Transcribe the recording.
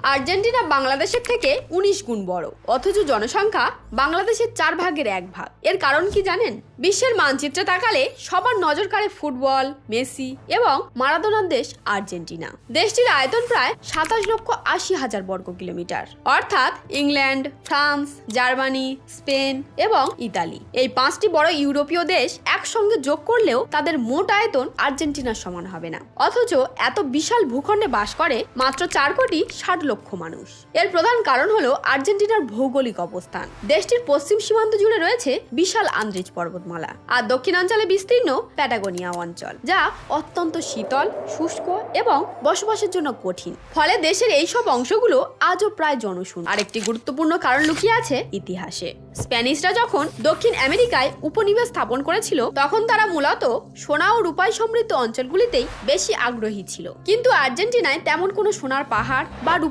Argentina বাংলাদেশের থেকে ১৯ গুণ বড়, অথচ জনসংখ্যা বাংলাদেশের 4 ভাগের 1 ভাগ। এর কারণ কি জানেন? বিশ্বের মানচিত্রে তাকালে সবার নজর কাড়ে ফুটবল, মেসি এবং মারাদোনার দেশ আর্জেন্টিনা। দেশটির আয়তন প্রায় ২৭,৮০,০০০ বর্গ কিলোমিটার, অর্থাৎ ইংল্যান্ড, ফ্রান্স, জার্মানি, স্পেন এবং ইতালি এই 5টি বড় ইউরোপীয় দেশ একসঙ্গে যোগ করলেও তাদের মোট আয়তন আর্জেন্টিনার সমান হবে না। অথচ এত বিশাল ভূখণ্ডে বাস করে মাত্র 4,60,00,000 মানুষ। এর প্রধান কারণ হলো আর্জেন্টিনার ভৌগোলিক অবস্থান। দেশটির পশ্চিম সীমান্ত জুড়ে রয়েছে বিশাল আন্দ্রিজ পর্বতমালা আর দক্ষিণাঞ্চলে বিস্তীর্ণ প্যাটাগোনিয়া অঞ্চল, যা অত্যন্ত শীতল, শুষ্ক এবং বসবাসের জন্য কঠিন। ফলে দেশের এই সব অংশগুলো আজও প্রায় জনশূন্য। আরেকটি গুরুত্বপূর্ণ কারণ লুকিয়ে আছে ইতিহাসে। স্প্যানিশরা যখন দক্ষিণ আমেরিকায় উপনিবেশ স্থাপন করেছিল, তখন তারা মূলত সোনা ও রূপায় সমৃদ্ধ অঞ্চলগুলিতেই বেশি আগ্রহী ছিল। কিন্তু আর্জেন্টিনায় তেমন কোনো সোনার পাহাড় বা রূপার